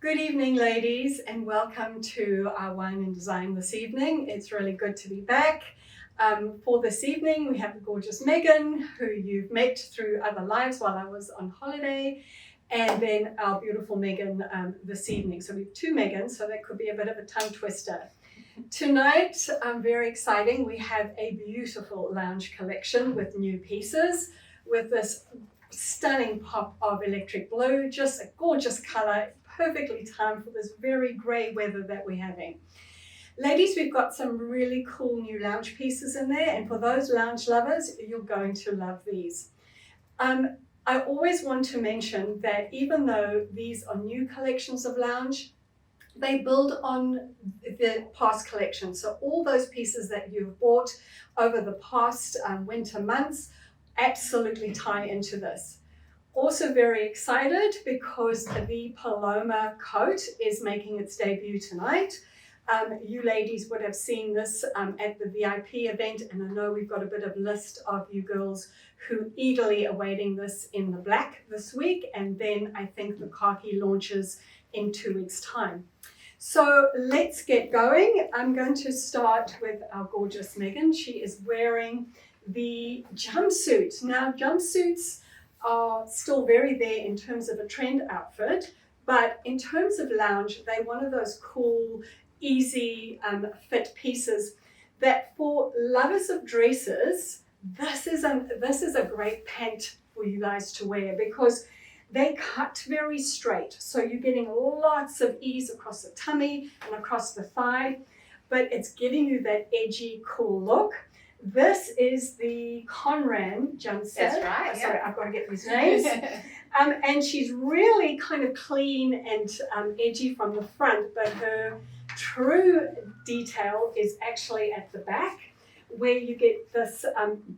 Good evening, ladies, and welcome to our Wine and Design this evening. It's really good to be back. For this evening, we have the gorgeous Megan, who you've met through other lives while I was on holiday, and then our beautiful Megan this evening. So we have two Megans, so that could be a bit of a tongue twister. Tonight, very exciting, we have a beautiful lounge collection with new pieces, with this stunning pop of electric blue, just a gorgeous color, perfectly timed for this very grey weather that we're having. Ladies, we've got some really cool new lounge pieces in there, and for those lounge lovers, you're going to love these. I always want to mention that even though these are new collections of lounge, they build on the past collection. So all those pieces that you've bought over the past winter months absolutely tie into this. Also very excited because the Paloma coat is making its debut tonight. You ladies would have seen this at the VIP event, and I know we've got a bit of list of you girls who eagerly awaiting this in the black this week, and then I think the khaki launches in 2 weeks' time. So let's get going. I'm going to start with our gorgeous Megan. She is wearing the jumpsuit. Now, jumpsuits are still very there in terms of a trend outfit, but in terms of lounge, they're one of those cool, easy fit pieces that for lovers of dresses, this is a great pant for you guys to wear because they cut very straight. So you're getting lots of ease across the tummy and across the thigh, but it's giving you that edgy, cool look. This is the Conran jumpsuit. That's right. Sorry, I've got to get these names. And she's really kind of clean and edgy from the front, but her true detail is actually at the back, where you get this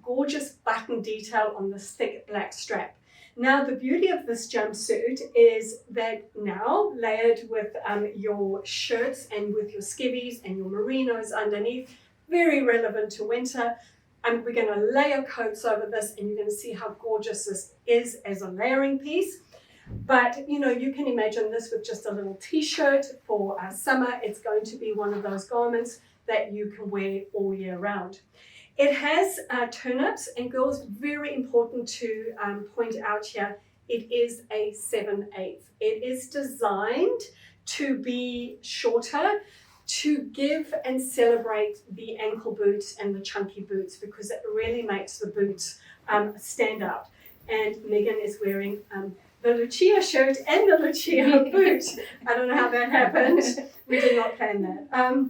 gorgeous button detail on this thick black strap. Now, the beauty of this jumpsuit is that now, layered with your shirts and with your skivvies and your merinos underneath, very relevant to winter. And we're going to layer coats over this, and you're going to see how gorgeous this is as a layering piece. But, you know, you can imagine this with just a little t-shirt for summer. It's going to be one of those garments that you can wear all year round. It has turn-ups, and girls, very important to point out here, it is a 7/8. It is designed to be shorter, to give and celebrate the ankle boots and the chunky boots, because it really makes the boots stand out. And Megan is wearing the Lucia shirt and the Lucia boot. I don't know how that happened. We did not plan that.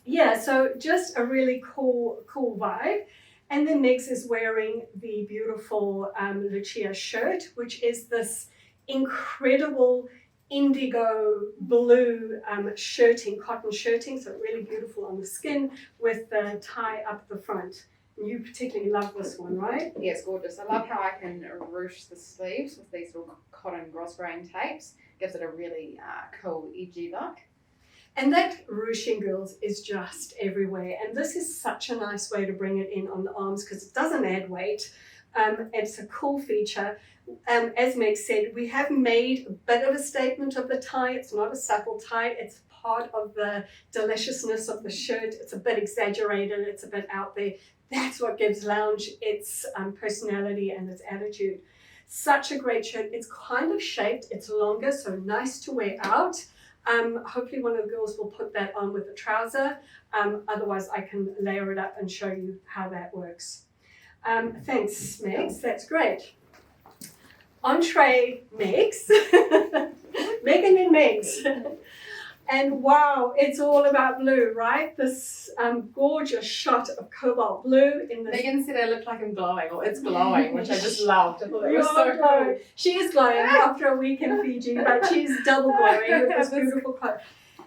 Yeah, so just a really cool vibe. And then Megs is wearing the beautiful Lucia shirt, which is this incredible indigo blue shirting, cotton shirting, so really beautiful on the skin with the tie up the front. And you particularly love this one, right? Yeah, it's gorgeous. I love how I can ruche the sleeves with these little cotton grosgrain tapes. Gives it a really cool, edgy look. And that ruching, girls, is just everywhere. And this is such a nice way to bring it in on the arms because it doesn't add weight. It's a cool feature. As Meg said, we have made a bit of a statement of the tie. It's not a subtle tie. It's part of the deliciousness of the shirt. It's a bit exaggerated. It's a bit out there. That's what gives lounge its personality and its attitude. Such a great shirt. It's kind of shaped. It's longer, so nice to wear out. Hopefully one of the girls will put that on with a trouser. Otherwise, I can layer it up and show you how that works. Thanks, Megs. That's great. Entree Megs. Megan and Megs. And wow, it's all about blue, right? This gorgeous shot of cobalt blue in the... Megan said I looked like I'm glowing, or it's glowing, which I just loved. I thought it was so cool. She is glowing after a week in Fiji, but she's double glowing with this beautiful coat.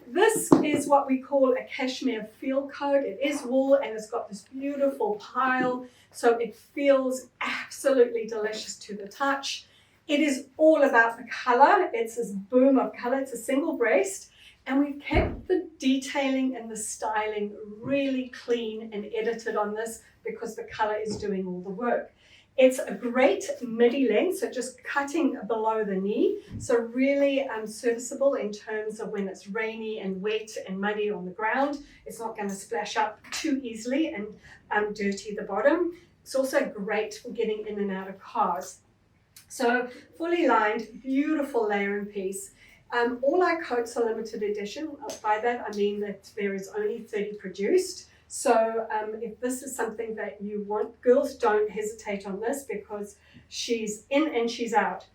This is what we call a cashmere field coat. It is wool and it's got this beautiful pile, so it feels absolutely delicious to the touch. It is all about the color. It's this boom of color. It's a single breast. And we've kept the detailing and the styling really clean and edited on this because the color is doing all the work. It's a great midi length, so just cutting below the knee. So really serviceable in terms of when it's rainy and wet and muddy on the ground. It's not going to splash up too easily and dirty the bottom. It's also great for getting in and out of cars. So fully lined, beautiful layering piece. All our coats are limited edition. By that I mean that there is only 30 produced. So if this is something that you want, girls, don't hesitate on this because she's in and she's out.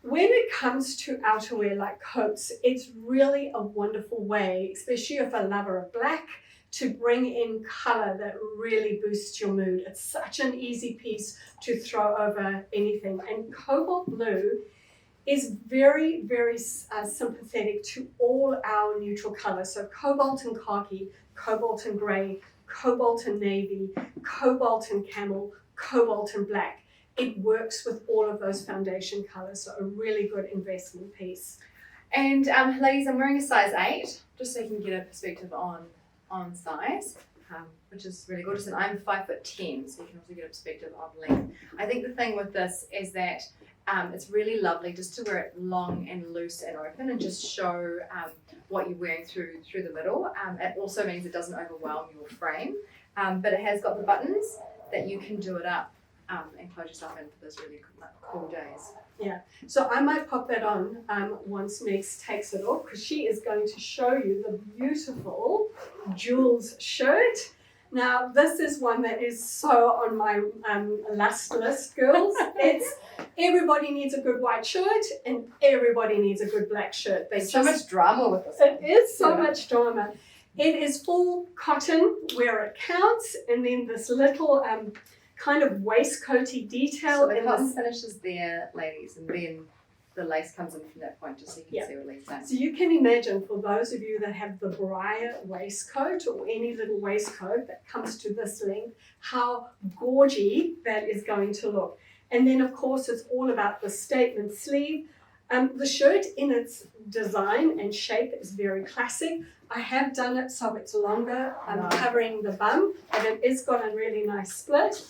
When it comes to outerwear like coats, it's really a wonderful way, especially if a lover of black, to bring in color that really boosts your mood. It's such an easy piece to throw over anything. And cobalt blue is very, very sympathetic to all our neutral colors. So cobalt and khaki, cobalt and gray, cobalt and navy, cobalt and camel, cobalt and black. It works with all of those foundation colors, so a really good investment piece. And ladies, I'm wearing a size 8, just so you can get a perspective on size, which is really gorgeous. And I'm 5'10", so you can also get a perspective of length. I think the thing with this is that it's really lovely just to wear it long and loose and open and just show what you're wearing through the middle. It also means it doesn't overwhelm your frame, but it has got the buttons that you can do it up and close yourself in for those really cool days. Yeah, so I might pop that on once Megs takes it off because she is going to show you the beautiful Jules shirt. Now, this is one that is so on my last list, girls. It's everybody needs a good white shirt and everybody needs a good black shirt. There's so much drama with this. It is so much drama. It is full cotton where it counts, and then this little kind of waistcoaty detail. So the cotton finishes there, ladies, and then the lace comes in from that point, just so you can see what Lee's saying. So you can imagine, for those of you that have the Briar waistcoat or any little waistcoat that comes to this length, how gorgy that is going to look. And then of course it's all about the statement sleeve. The shirt in its design and shape is very classic. I have done it so it's longer, covering the bum, but it is got a really nice split.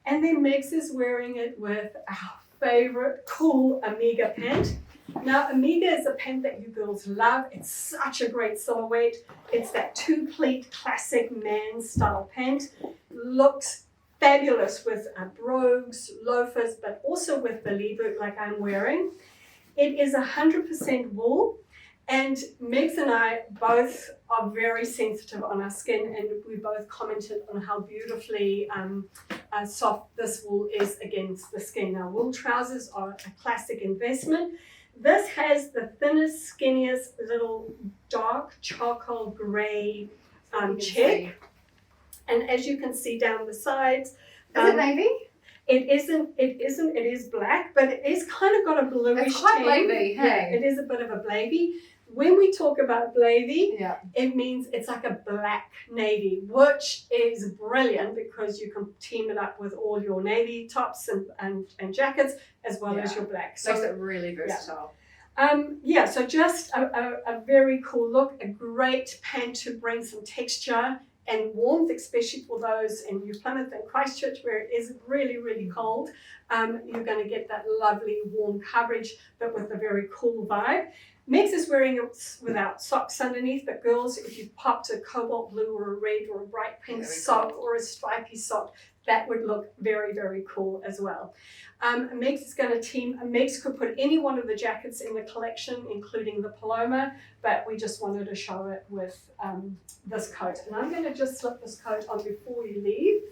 And then Megs is wearing it with our favorite cool Amiga pant. Now, Amiga is a pant that you girls love. It's such a great silhouette. It's that two-pleat classic man style pant. Looks fabulous with brogues, loafers, but also with the lee boot like I'm wearing. It is 100% wool. And Megs and I both are very sensitive on our skin, and we both commented on how beautifully soft this wool is against the skin. Now, wool trousers are a classic investment. This has the thinnest, skinniest little dark charcoal grey check. And as you can see down the sides. Is it navy? It isn't, it is black, but it is kind of got a bluish It's quite tint. blavy, hey? Yeah, it is a bit of a blavy. When we talk about blavy, Yeah. it means it's like a black navy, which is brilliant because you can team it up with all your navy tops and jackets as well as your black. So makes it really versatile. So just a very cool look, a great pant to bring some texture and warmth, especially for those in New Plymouth and Christchurch where it is really, really cold. You're going to get that lovely warm coverage, but with a very cool vibe. Megs is wearing it without socks underneath, but girls, if you popped a cobalt blue or a red or a bright pink sock or a stripy sock, that would look very, very cool as well. Megs is going to team, Megs could put any one of the jackets in the collection, including the Paloma, but we just wanted to show it with this coat. And I'm going to just slip this coat on before you leave.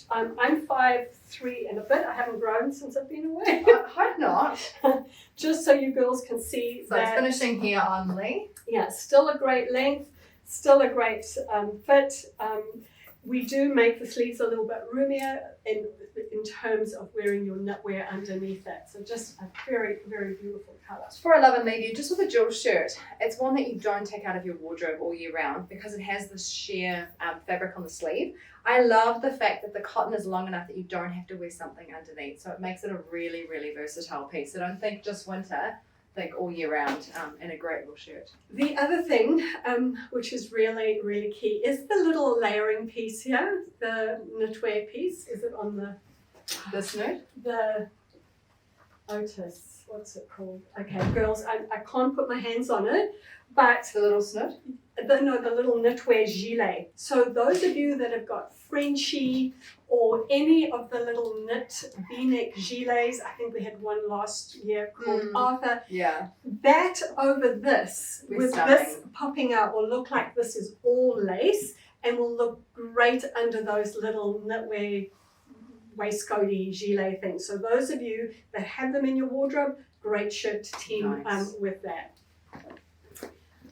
I'm 5'3" and a bit. I haven't grown since I've been away. I hope not. Just so you girls can see So that. it's finishing here on Lee. Yeah, still a great length, still a great fit. We do make the sleeves a little bit roomier in terms of wearing your knitwear underneath it. So just a very, very beautiful colour. For I love and leave you, just with a Jules shirt, it's one that you don't take out of your wardrobe all year round because it has this sheer fabric on the sleeve. I love the fact that the cotton is long enough that you don't have to wear something underneath. So it makes it a really, really versatile piece. So don't think just winter, think all year round in a great little shirt. The other thing, which is really, really key, is the little layering piece here, the knitwear piece. Is it on the This note? The Otis, what's it called? Okay, girls, I can't put my hands on it, but The little snit? the little knitwear gilet. So those of you that have got Frenchie or any of the little knit V-neck gilets, I think we had one last year called Arthur. Yeah. That over this, We're with stunning. this popping out, will look like this is all lace and will look great under those little knitwear waistcoaty gilet things. So those of you that have them in your wardrobe, great shirt to team Nice. with that.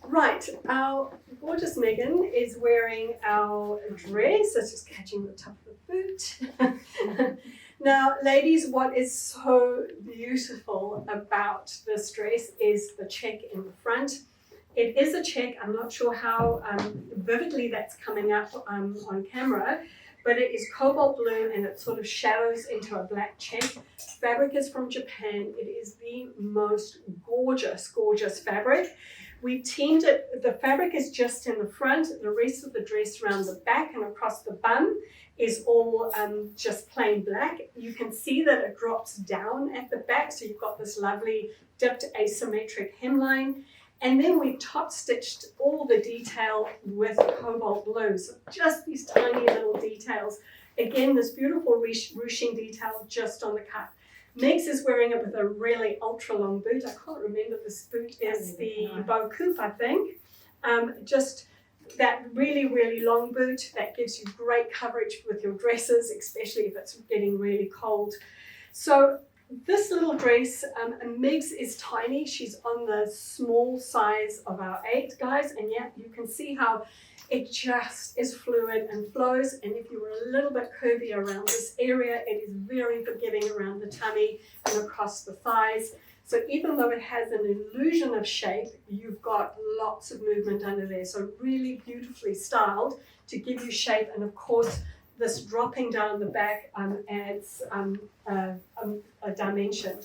Right, our gorgeous Megan is wearing our dress. It's just catching the top of the boot. Now, ladies, what is so beautiful about this dress is the check in the front. It is a check. I'm not sure how vividly that's coming up on camera, but it is cobalt blue and it sort of shadows into a black check. Fabric is from Japan. It is the most gorgeous, gorgeous fabric. We've teamed it, the fabric is just in the front, the rest of the dress around the back and across the bum is all just plain black. You can see that it drops down at the back, so you've got this lovely dipped asymmetric hemline. And then we top stitched all the detail with cobalt blue, so just these tiny little details. Again, this beautiful ruching detail just on the cuff. Megs is wearing it with a really ultra long boot. I can't remember, this boot is the Bo Coupe, I think. Just that really, really long boot that gives you great coverage with your dresses, especially if it's getting really cold. So this little dress, Megs is tiny. She's on the small size of our 8, guys, and yeah, you can see how it just is fluid and flows, and if you were a little bit curvy around this area, it is very forgiving around the tummy and across the thighs. So even though it has an illusion of shape, you've got lots of movement under there. So really beautifully styled to give you shape, and of course, this dropping down the back adds a dimension.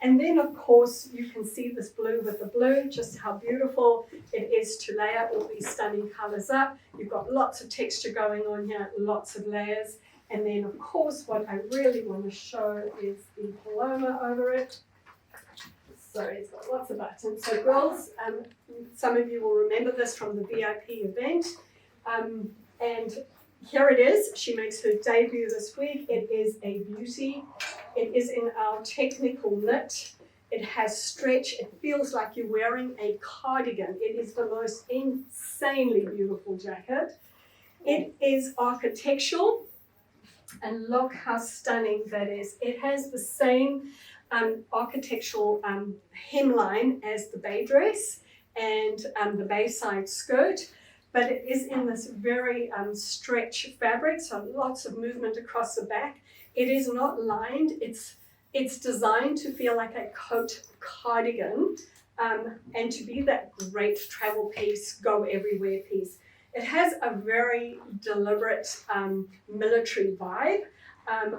And then of course you can see this blue with the blue, just how beautiful it is to layer all these stunning colors up. You've got lots of texture going on here, lots of layers. And then of course what I really want to show is the Paloma over it. So it's got lots of buttons. So girls, some of you will remember this from the VIP event. And here it is. She makes her debut this week. It is a beauty. It is in our technical knit. It has stretch. It feels like you're wearing a cardigan. It is the most insanely beautiful jacket. It is architectural. And look how stunning that is. It has the same architectural hemline as the bay dress and the bayside skirt. But it is in this very stretch fabric, so lots of movement across the back. It is not lined, it's designed to feel like a coat cardigan and to be that great travel piece, go everywhere piece. It has a very deliberate military vibe,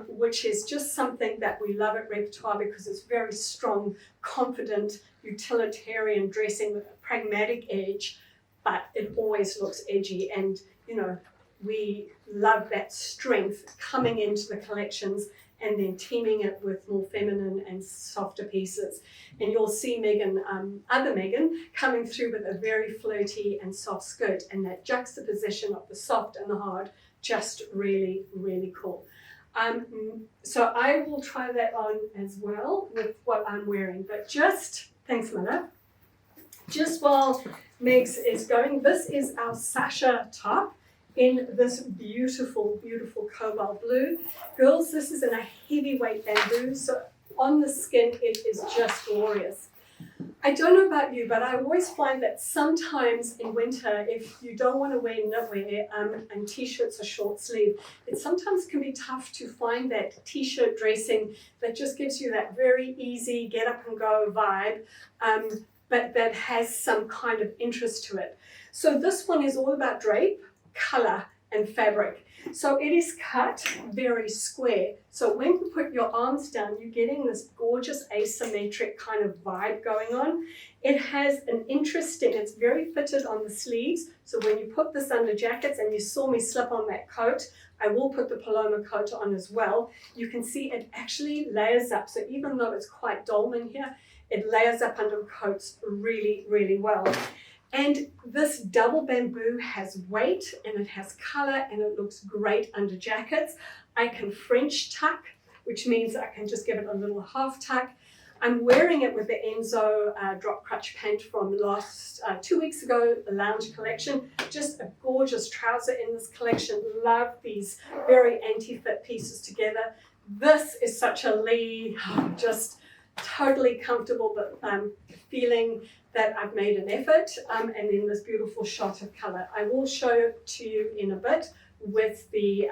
which is just something that we love at Repertoire because it's very strong, confident, utilitarian dressing with a pragmatic edge. But it always looks edgy, and you know, we love that strength coming into the collections and then teaming it with more feminine and softer pieces. And you'll see Megan, other Megan, coming through with a very flirty and soft skirt, and that juxtaposition of the soft and the hard, just really, really cool. So I will try that on as well with what I'm wearing, but just, thanks Minna, just while Megs is going, this is our Sasha top in this beautiful, beautiful cobalt blue. Girls, this is in a heavyweight bamboo, so on the skin it is just glorious. I don't know about you, but I always find that sometimes in winter, if you don't want to wear knitwear and t-shirts are short sleeve, it sometimes can be tough to find that t-shirt dressing that just gives you that very easy get up and go vibe. But that has some kind of interest to it. So this one is all about drape, color, and fabric. So it is cut very square. So when you put your arms down, you're getting this gorgeous asymmetric kind of vibe going on. It has an interesting, it's very fitted on the sleeves. So when you put this under jackets, and you saw me slip on that coat, I will put the Paloma coat on as well. You can see it actually layers up. So even though it's quite dolman here, it layers up under coats really, really well. And this double bamboo has weight and it has color and it looks great under jackets. I can French tuck, which means I can just give it a little half tuck. I'm wearing it with the Enzo drop crutch pant from last 2 weeks ago, the lounge collection. Just a gorgeous trouser in this collection. Love these very anti-fit pieces together. This is such a Lee, just totally comfortable, but feeling that I've made an effort, and then this beautiful shot of color. I will show it to you in a bit with the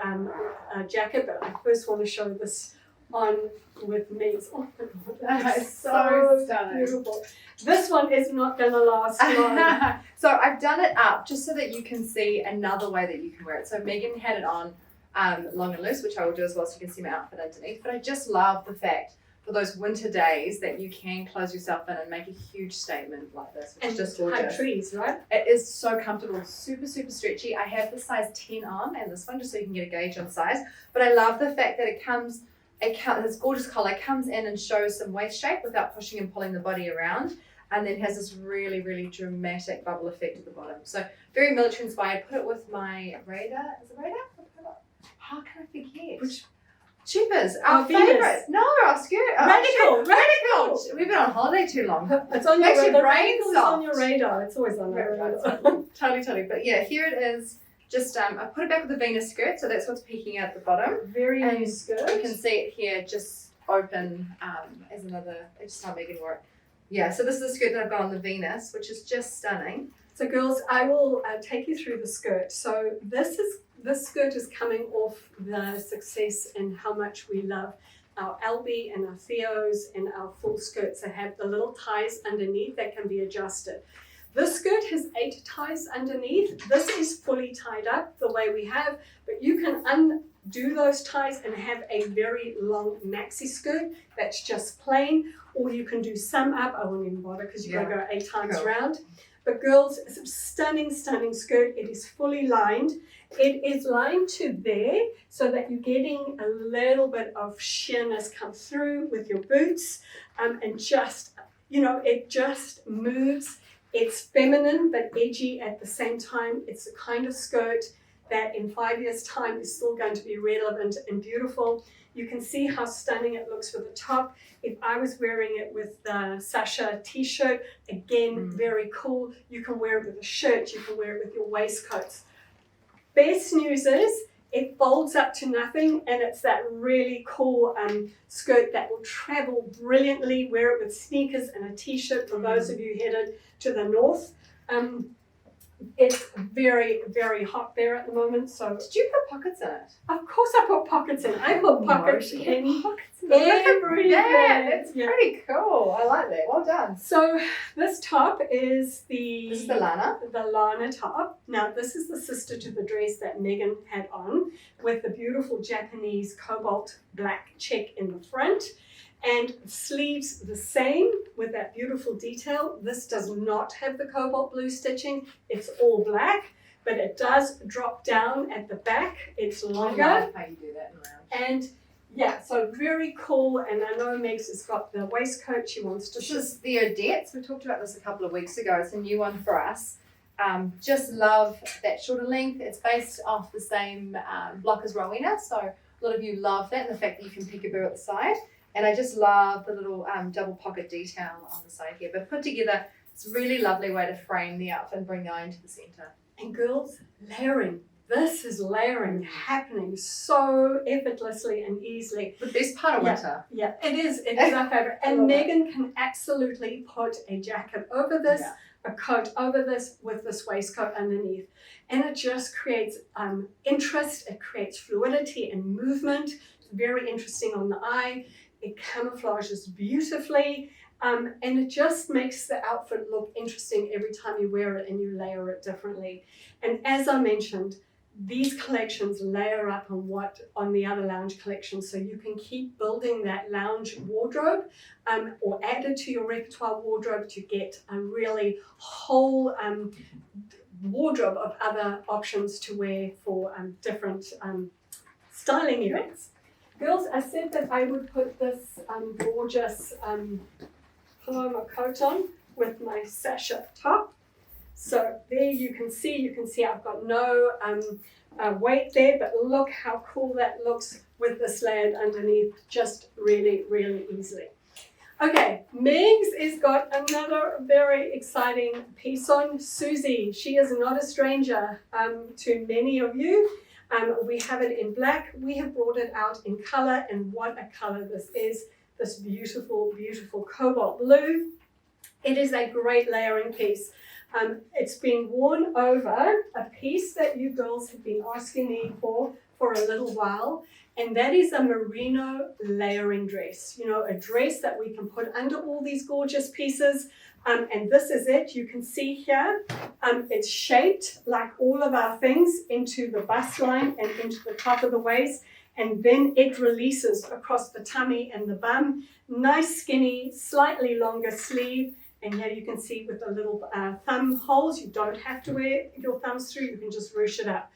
jacket, but I first want to show this on with me. Oh my God, that is so stunning. beautiful. This one is not going to last long. So I've done it up just so that you can see another way that you can wear it. So Megan had it on long and loose, which I will do as well so you can see my outfit underneath. But I just love the fact for those winter days that you can close yourself in and make a huge statement like this, which And is just high gorgeous. trees, right? It is so comfortable, super, super stretchy. I have the size 10 on and this one just so you can get a gauge on size. But I love the fact that this gorgeous collar comes in and shows some waist shape without pushing and pulling the body around. And then has this really, really dramatic bubble effect at the bottom. So very military inspired. Put it with my Raider. Is it Raider? How can I forget? Which Cheapers, our Venus. favourite. No, our skirt. Radical. We've been on holiday too long. It's on your Makes your radar. brain It's soft. on your radar. It's always on your Right, radar. Totally. But yeah, here it is. Just I put it back with the Venus skirt, so that's what's peeking out at the bottom. Very And new skirt. You can see it here, just open as another. It's just how Megan wore it. Yeah, so this is the skirt that I've got on the Venus, which is just stunning. So girls, I will take you through the skirt. So this skirt is coming off the success and how much we love our Albie and our Theos and our full skirts that have the little ties underneath that can be adjusted. This skirt has 8 ties underneath. This is fully tied up the way we have, but you can undo those ties and have a very long maxi skirt that's just plain, or you can do some up. I won't even bother because you've got to go 8 times Cool. around. But girls, it's a stunning, stunning skirt. It is fully lined. It is lined to there so that you're getting a little bit of sheerness come through with your boots, and just, it just moves. It's feminine but edgy at the same time. It's the kind of skirt that in 5 years' time is still going to be relevant and beautiful. You can see how stunning it looks with the top. If I was wearing it with the Sasha t-shirt, again, very cool. You can wear it with a shirt, you can wear it with your waistcoats. Best news is it folds up to nothing, and it's that really cool skirt that will travel brilliantly. Wear it with sneakers and a t-shirt for those of you headed to the north. It's very, very hot there at the moment. So Did you put pockets in it? of course I put pockets in. I put pockets in pockets everywhere. Yeah, that's Yeah. pretty cool. I like that. Well done. So this top is This is the Lana. the Lana top. Now this is the sister to the dress that Megan had on, with the beautiful Japanese cobalt black check in the front, and sleeves the same with that beautiful detail. This does not have the cobalt blue stitching. It's all black, but it does drop down at the back. It's I longer. love how you do that in lounge. And yeah, so very cool. And I know Meg's has got the waistcoat she wants to This is the Odets. We talked about this a couple of weeks ago. It's a new one for us. Just love that shorter length. It's based off the same block as Rowena, so a lot of you love that and the fact that you can peekaboo at the side. And I just love the little double pocket detail on the side here. But put together, it's a really lovely way to frame the outfit and bring the eye into the centre. And girls, layering. This is layering happening so effortlessly and easily. The best part of winter. Yeah, it is. It is our favorite. I And love Megan can absolutely put a jacket over this, Yeah. a coat over this, with this waistcoat underneath. And it just creates interest. It creates fluidity and movement. It's very interesting on the eye. It camouflages beautifully. And it just makes the outfit look interesting every time you wear it and you layer it differently. And as I mentioned, these collections layer up on the other lounge collections, so you can keep building that lounge wardrobe or add it to your repertoire wardrobe to get a really whole wardrobe of other options to wear for different styling events. Girls, I said that I would put this gorgeous Paloma coat on with my Sasha top. So there you can see I've got no weight there, but look how cool that looks with this layered underneath, just really, really easily. Okay, Megs has got another very exciting piece on. Susie, she is not a stranger to many of you. We have it in black. We have brought it out in color, and what a color this is. This beautiful, beautiful cobalt blue. It is a great layering piece. It's been worn over a piece that you girls have been asking me for a little while, and that is a merino layering dress. You know, a dress that we can put under all these gorgeous pieces. And this is it. You can see here, it's shaped like all of our things into the bust line and into the top of the waist, and then it releases across the tummy and the bum. Nice, skinny, slightly longer sleeve. And here you can see with the little thumb holes, you don't have to wear your thumbs through, you can just ruche it up.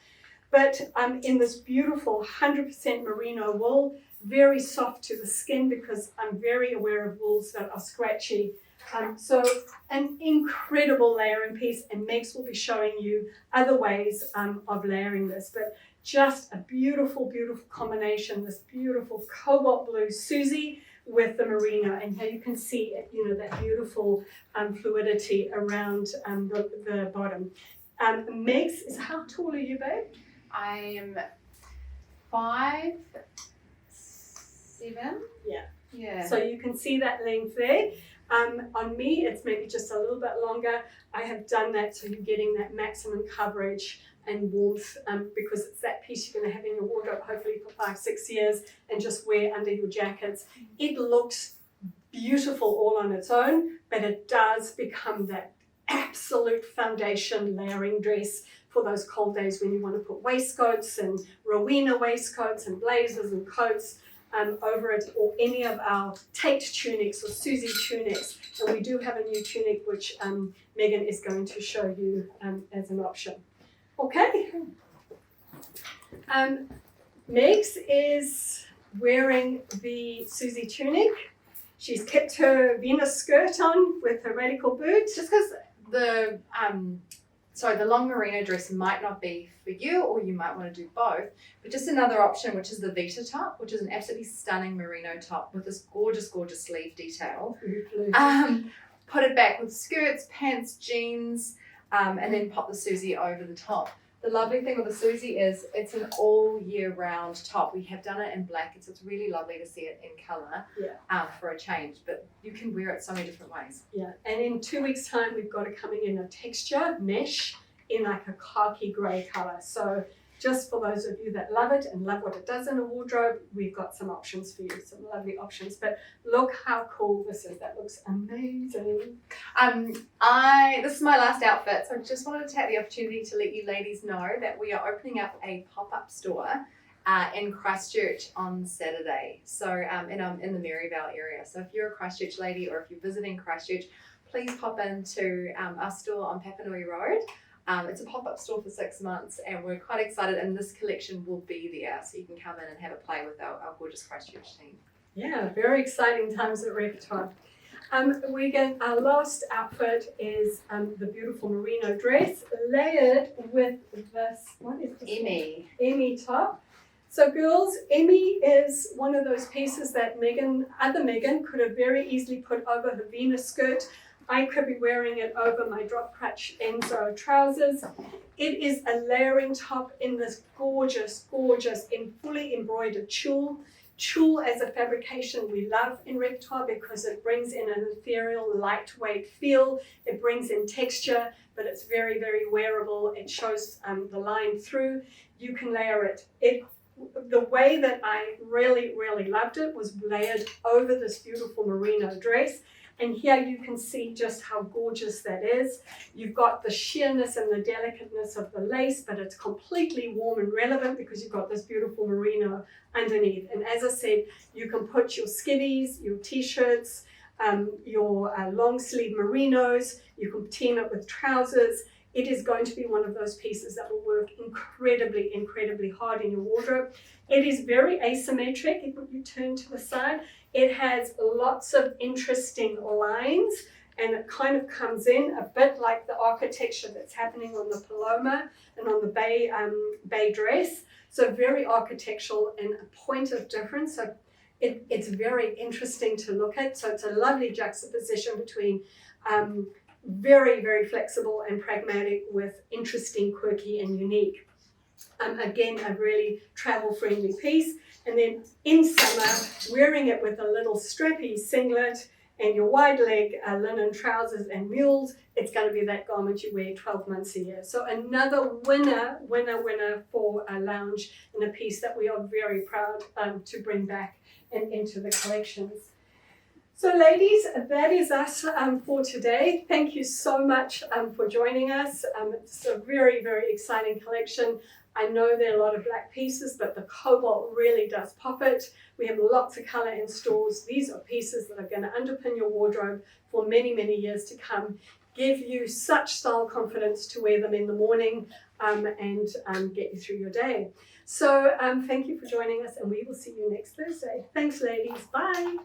But in this beautiful 100% merino wool, very soft to the skin, because I'm very aware of wools that are scratchy. So an incredible layering piece, and Megs will be showing you other ways of layering this. But just a beautiful, beautiful combination, this beautiful cobalt blue Susie with the merino, and here you can see it, you know, that beautiful fluidity around the bottom. Megs, how tall are you, babe? I am 5'7". Yeah. So you can see that length there. On me, it's maybe just a little bit longer. I have done that so you're getting that maximum coverage and warmth, because it's that piece you're going to have in your wardrobe hopefully for 5-6 years and just wear under your jackets. It looks beautiful all on its own, but it does become that absolute foundation layering dress for those cold days when you want to put waistcoats and Rowena waistcoats and blazers and coats over it, or any of our Tate tunics or Susie tunics. And we do have a new tunic which Megan is going to show you as an option. Okay. Megs is wearing the Susie tunic. She's kept her Venus skirt on with her radical boot. Just because the long merino dress might not be for you, or you might want to do both, but just another option, which is the Vita top, which is an absolutely stunning merino top with this gorgeous, gorgeous sleeve detail. Put it back with skirts, pants, jeans, and then pop the Susie over the top. The lovely thing with the Susie is it's an all year round top. We have done it in black, so it's really lovely to see it in colour for a change, but you can wear it so many different ways. Yeah, and in 2 weeks' time, we've got it coming in a texture mesh in like a khaki grey colour. So just for those of you that love it and love what it does in a wardrobe, we've got some options for you, some lovely options. But look how cool this is. That looks amazing. This is my last outfit, so I just wanted to take the opportunity to let you ladies know that we are opening up a pop-up store in Christchurch on Saturday. So in the Maryvale area. So if you're a Christchurch lady, or if you're visiting Christchurch, please pop into our store on Papanui Road. It's a pop-up store for 6 months, and we're quite excited, and this collection will be there, so you can come in and have a play with our gorgeous Christchurch team. Yeah, very exciting times at Repertoire. Our last outfit is the beautiful merino dress layered with this, what is this? Emmy top. So girls, Emmy is one of those pieces that other Megan could have very easily put over her Venus skirt. I could be wearing it over my drop crutch Enzo trousers. It is a layering top in this gorgeous, gorgeous, fully embroidered tulle. Tulle as a fabrication we love in Repertoire because it brings in an ethereal, lightweight feel. It brings in texture, but it's very, very wearable. It shows the line through. You can layer it. The way that I really, really loved it was layered over this beautiful merino dress. And here you can see just how gorgeous that is. You've got the sheerness and the delicateness of the lace, but it's completely warm and relevant because you've got this beautiful merino underneath. And as I said, you can put your skivvies, your t-shirts, your long sleeve merinos, you can team it with trousers. It is going to be one of those pieces that will work incredibly, incredibly hard in your wardrobe. It is very asymmetric. If you turn to the side, it has lots of interesting lines, and it kind of comes in a bit like the architecture that's happening on the Paloma and on the bay dress. So very architectural and a point of difference. So it's very interesting to look at. So it's a lovely juxtaposition between very, very flexible and pragmatic with interesting, quirky and unique. Again, a really travel-friendly piece. And then in summer, wearing it with a little strappy singlet and your wide leg linen trousers and mules, it's going to be that garment you wear 12 months a year. So another winner for a lounge and a piece that we are very proud to bring back and into the collections. So ladies, that is us for today. Thank you so much for joining us. It's a very, very exciting collection. I know there are a lot of black pieces, but the cobalt really does pop it. We have lots of color in stores. These are pieces that are going to underpin your wardrobe for many, many years to come. Give you such style confidence to wear them in the morning and get you through your day. So thank you for joining us, and we will see you next Thursday. Thanks, ladies. Bye.